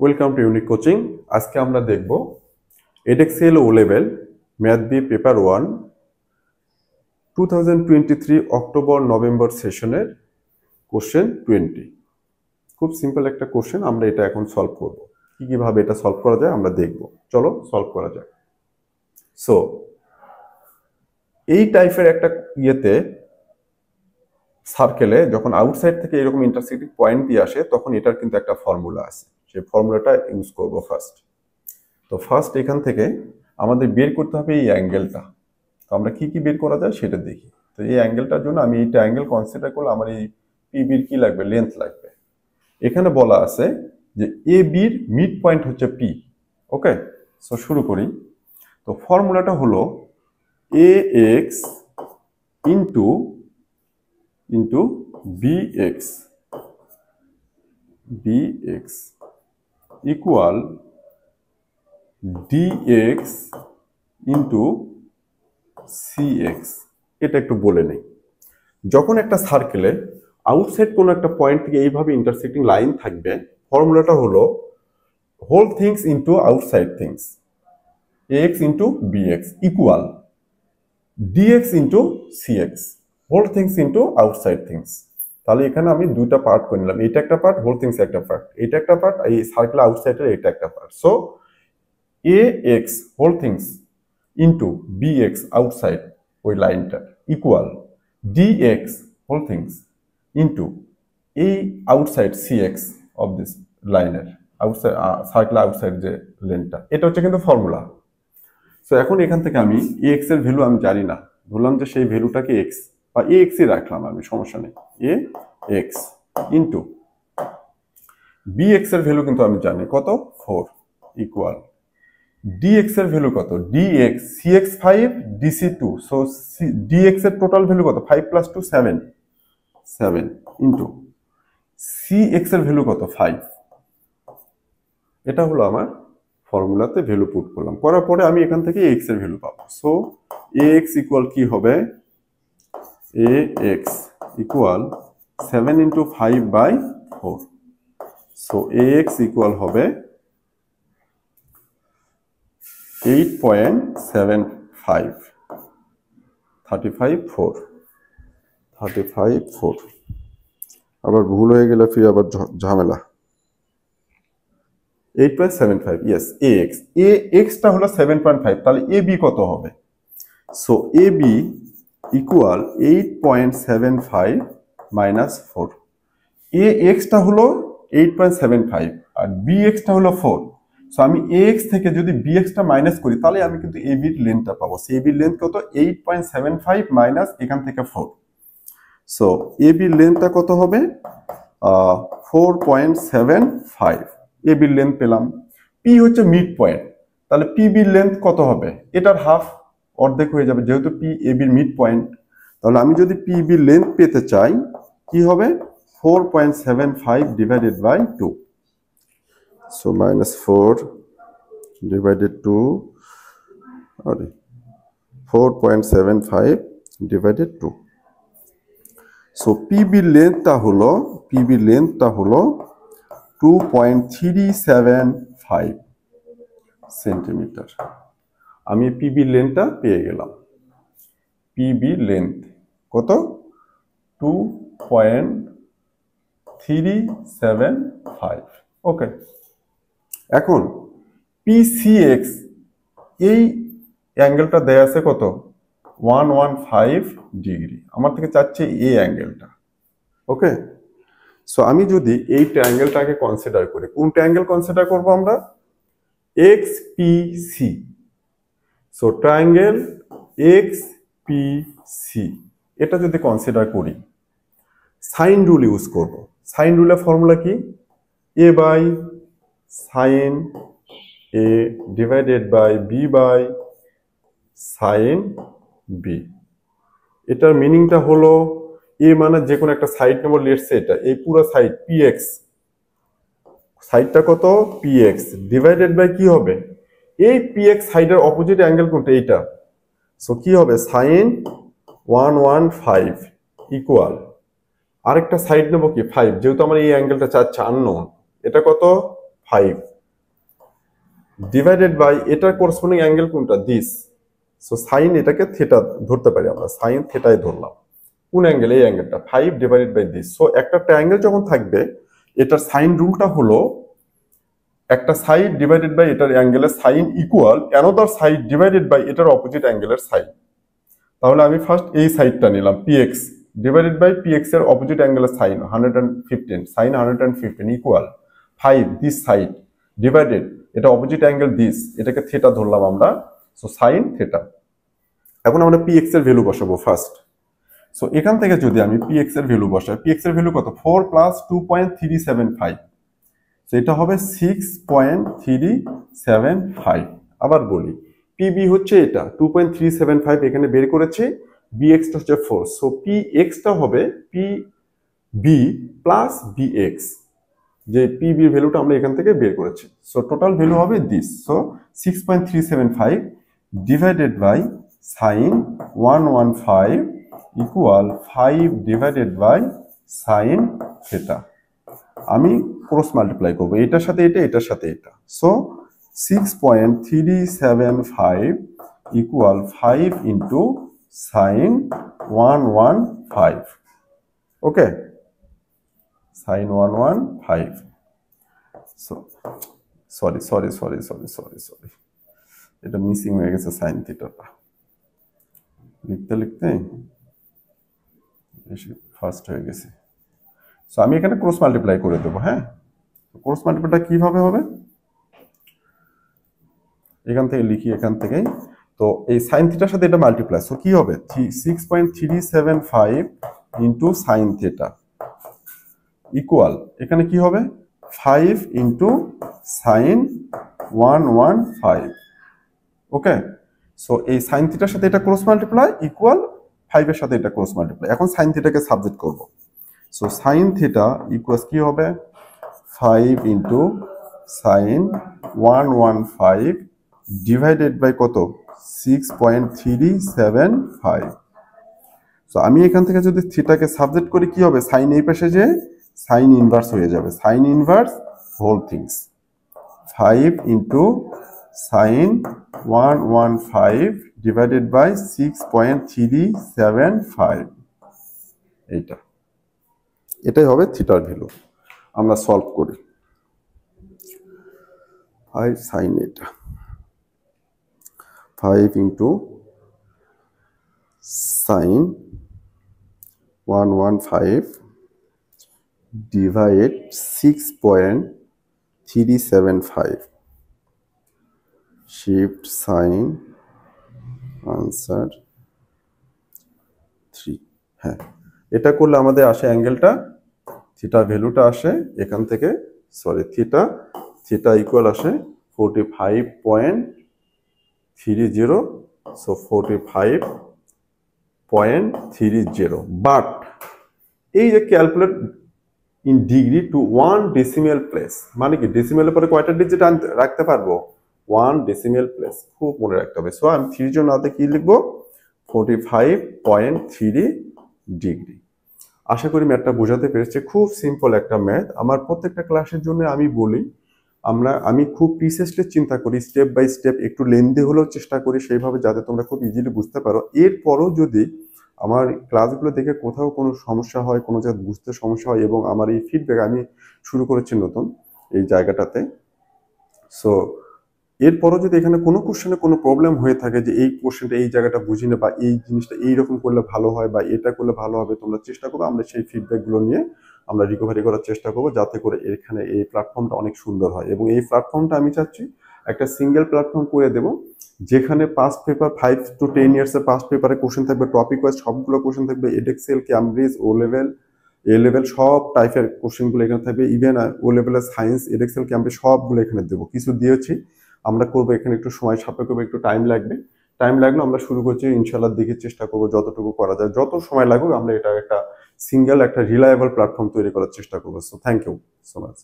Welcome to unique coaching. আজকে আমরা দেখব Edexcel O level math B paper 1 2023 October November সেশনের কোশ্চেন 20। খুব সিম্পল একটা কোশ্চেন, আমরা এটা এখন সলভ করব। কিভাবে এটা সলভ করা যায় আমরা দেখব। চলো সলভ করা যাক। সো এই টাইপের একটা ইয়েতে সার্কেলে যখন আউটসাইড থেকে এরকম ইন্টারসেক্টিং পয়েন্ট দিয়ে আসে তখন এটার কিন্তু একটা ফর্মুলা আছে, সেই ফর্মুলাটা ইউজ করব ফার্স্ট। তো ফার্স্ট এখান থেকে আমাদের বের করতে হবে এই অ্যাঙ্গেলটা। তো আমরা কি কি বের করা যায় সেটা দেখি। তো এই অ্যাঙ্গেলটার জন্য আমি এইটা অ্যাঙ্গেল কনসিডার করলে আমার এই পিবির কি লাগবে, লেন্থ লাগবে। এখানে বলা আছে যে এ বির মিড পয়েন্ট হচ্ছে পি। ওকে, সো শুরু করি। তো ফর্মুলাটা হলো A X into into B X equal dx into cx। এটা একটু বলে নেই। যখন একটা সার্কেলে আউটসাইড কোনো একটা পয়েন্ট থেকে এইভাবে ইন্টারসেক্টিং লাইন থাকবে, ফর্মুলাটা হলো whole things into outside things ax into bx equal dx into cx whole things into outside things. তাহলে এখানে আমি দুইটা পার্ট করে নিলাম, এটা একটা পার্ট, হোল থিংস একটা পার্ট, এটা একটা পার্ট, এই সার্কেল আউটসাইডের এটা একটা part. So ax whole things into bx outside ওই লাইনটা equal dx whole things into এই আউটসাইড cx অফ দিস লাইনের আউটসাইড সার্কেল আউটসাইড যে লেনটা, এটা হচ্ছে কিন্তু ফর্মুলা। সো এখন এখান থেকে আমি ax এর ভ্যালু আমি জানি না, ধরলাম যে সেই ভ্যালুটাকে x বা ax ই রাখলাম আমি, সমস্যা নেই। ax ইন্টু bx এর ভ্যালু কিন্তু আমি জানি কত, 4 ইকুয়াল dx এর ভ্যালু কত, dx cx 5 dc 2। So dx এর টোটাল ভ্যালু কত, 5 প্লাস 2 7 ইন্টু cx এর ভ্যালু কত, 5। এটা হলো আমার ফর্মুলাতে ভ্যালু পুট করলাম, করার পরে আমি এখান থেকে x এর ভ্যালু পাবো। সো ax ইকুয়াল কি হবে, ax equal 7 into 5/4। So ax equal হবে 8.75 35.4। আবার ভুল হয়ে গেলে ফির আবার ঝামেলা। 8.75, ইয়েস ax টা হলো 7.5, তাহলে ab কত হবে। So ab equal 8.75 minus 4। ax টা হলো 8.75 আর bx টা হলো 4। সো আমি ax থেকে যদি bx টা মাইনাস করি তাহলে আমি কিন্তু ab এর লেন্থটা পাবো। সো ab এর লেন্থ কত, 8.75 মাইনাস এখান থেকে 4। সো ab এর লেন্থটা কত হবে, 4.75। ab এর লেন্থ পেলাম। p হচ্ছে মিড পয়েন্ট, তাহলে pb এর লেন্থ কত হবে, এটার হাফ, অর্ধেক হয়ে যাবে, যেহেতু p ab এর মিড পয়েন্ট। তাহলে আমি যদি pb এর লেন্থ পেতে চাই কি হবে, 4.75 divided by 2. So minus 4 divided 2, 4.75 divided 2. So PB লেন্থটা হলো 2.375 সেন্টিমিটার। আমি PB লেন্থটা পেয়ে গেলাম। PB লেন্থ কত, 2.375। ওকে, এখন PCX এই অ্যাঙ্গেলটা দেয়া আছে কত, 115 ডিগ্রি। আমার থেকে চাচ্ছে এই অ্যাঙ্গেলটা। ওকে, সো আমি যদি এই ট্রায়াঙ্গেলটাকে কনসিডার করি, কোন ট্রায়াঙ্গেল কনসিডার করব আমরা, XPC। সো ট্রায়াঙ্গেল XPC এটা যদি কনসিডার করি, সাইন রুল ইউজ করব। সাইন রুলের ফর্মুলা কি, a by sine a divided by b by sine b। এটার মিনিংটা হলো a মানে যে কোনো একটা সাইড নেব, লেটস সে এটা, এই পুরো সাইড px, সাইডটা কত px ডিভাইডেড বাই কি হবে, এই px সাইডের অপোজিট অ্যাঙ্গেল কোনটা, এইটা। সো কি হবে, সাইন 115 ইকুয়াল আরেকটা সাইড নেব কি 5, যেহেতু আমরা এই অ্যাঙ্গেলটা চাচ্ছি আননোন, এটা কত 5 ডিভাইডেড বাই এটার করসপন্ডিং অ্যাঙ্গেল কোনটা, দিস। সো সাইন এটাকে থিটা ধরতে পারি আমরা, সাইন থিটাই ধরলাম। কোন অ্যাঙ্গেল, এই অ্যাঙ্গেলটা 5 ডিভাইডেড বাই দিস। সো একটা ট্রায়াঙ্গেল যখন থাকবে এটার সাইন রুলটা হলো একটা সাইড ডিভাইডেড বাই এটার অ্যাঙ্গেলের sine equal another side divided by এটার অপোজিট অ্যাঙ্গেলের সাইন। তাহলে আমি ফার্স্ট এই সাইডটা নিলাম px ডিভাইডেড বাই px এর অপোজিট অ্যাঙ্গেলের sine 115, sine 115 equal 5 this side divided এটা অপোজিট অ্যাঙ্গেল দিস, এটাকে থিটা ধরলাম আমরা। So sine theta. এখন আমরা px এর ভ্যালু বসাবো ফার্স্ট। সো এখান থেকে যদি আমি px এর ভ্যালু বসাই, px এর ভ্যালু কত, 4 প্লাস 2.375, সো এটা হবে 6.375। আবার বলি pb হচ্ছে এটা 2.375 এখানে বের করেছি, bx টা হচ্ছে 4, সো px টা হবে pb প্লাস bx, যে pb এর ভ্যালুটা আমরা এখান থেকে বের করেছি। সো টোটাল ভ্যালু হবে this. So 6.375 divided by sine 115 equal 5 divided by sine theta. আমি ক্রস মাল্টিপ্লাই করব এটার সাথে এটা, এটার সাথে এটা। So 6.375 equal 5 into sine 115। Okay, sine 115। So sorry sorry sorry sorry sorry sorry এটা মিসিং হয়ে গেছে সাইন থিটাটা, লিখতে লিখতে বেশি ফাস্ট হয়ে গেছে। সো আমি এখানে ক্রস মাল্টিপ্লাই করে দেবো। হ্যাঁ, ক্রস মাল্টিপ্লাইটা কিভাবে হবে, এখান থেকে লিখি, এখান থেকেই। তো এই সাইন থিটার সাথে এটা মাল্টিপ্লাই, সো কি হবে 6.375 ইন্টু সাইন থিটা ইকুয়াল এখানে কি হবে 5 ইন্টু সাইন 115। ওকে, সো এই সাইন থিটার সাথে এটা ক্রস মাল্টিপ্লাই ইকুয়াল 5 এর সাথে এটা ক্রস মাল্টিপ্লাই। এখন সাইন থিটাকে সাবজেক্ট করব। সো সাইন থিটা ইকুয়ালস কি হবে 5 ইন্টু সাইন 115 ডিভাইডেড বাই কত 6.375। সো আমি এখান থেকে যদি থিটাকে সাবজেক্ট করি কি হবে, সাইন এই পাশে যে সাইন ইনভার্স হয়ে যাবে, sine inverse whole things 5 into sine 115 divided by 6.375। এটাই হবে থিটার ভ্যালু। আমরা সলভ করি 5 সাইন এটা 5 into sine 115 divide 6.375 shift sine answer 3। হ্যাঁ, এটা করলে আমাদের আসে অ্যাঙ্গেলটা, থিটা ভ্যালুটা আসে এখান থেকে, সরি থিটা ইকুয়াল আসে 45.30। সো 45.30। বাট এই যে calculate in degree to 1 decimal place, মানে কি ডেসিমেলের পরে কয়টা ডিজিট রাখতে পারবো 1 ডেসিমেল প্লেস, খুব মনে রাখতে হবে। সো আমি 3 জন নাতে কি লিখবো 45.30 ডিগ্রি। আশা করি ম্যাথটা বোঝাতে পেরেছি, খুব সিম্পল একটা ম্যাথ। আমার প্রত্যেকটা ক্লাসের জন্য আমি বলি আমি খুব প্রিসাইসলি চিন্তা করি, স্টেপ বাই স্টেপ একটু লেন্দি হলেও চেষ্টা করি সেইভাবে, যাতে তোমরা খুব ইজিলি বুঝতে পারো। এরপরও যদি আমার ক্লাসগুলো দেখে কোথাও কোনো সমস্যা হয়, কোনো জায়গায় বুঝতে সমস্যা হয়, এবং আমার এই ফিডব্যাক আমি শুরু করেছি নতুন এই জায়গাটাতে, সো এরপরও যদি এখানে কোনো কোশ্চেনে কোনো প্রবলেম হয়ে থাকে যে এই কোশ্চেনটা এই জায়গাটা বুঝি না, বা এই জিনিসটা এইরকম করলে ভালো হয়, বা এটা করলে ভালো হবে, তোমরা চেষ্টা করো, আমরা সেই ফিডব্যাকগুলো নিয়ে আমরা রিকভারি করার চেষ্টা করবো, যাতে করে এখানে এই প্ল্যাটফর্মটা অনেক সুন্দর হয়। এবং এই প্ল্যাটফর্মটা আমি চাচ্ছি একটা সিঙ্গেল প্ল্যাটফর্ম করে দেবো, যেখানে পাস্ট পেপার 5 to 10 ইয়ার্সের পাস্ট পেপারে কোশ্চেন থাকবে, টপিক ওয়াইজ সবগুলো কোশ্চেন থাকবে, Edexcel, Cambridge, O level, A level সব টাইপের কোশ্চেনগুলো এখানে থাকবে। ইভেন ও লেভেলের সায়েন্স, এডেক্সেল, ক্যামব্রিজ সবগুলো এখানে দেবো। কিছু দিয়েছি, আমরা করবো, এখানে একটু সময় সাপেক্ষ, একটু টাইম লাগবে। টাইম লাগলে আমরা শুরু করছি, ইনশাল্লাহ দেখে চেষ্টা করবো যতটুকু করা যায়, যত সময় লাগুক আমরা এটা একটা সিঙ্গেল একটা রিলায়েবল প্ল্যাটফর্ম তৈরি করার চেষ্টা করবো। So thank you so much.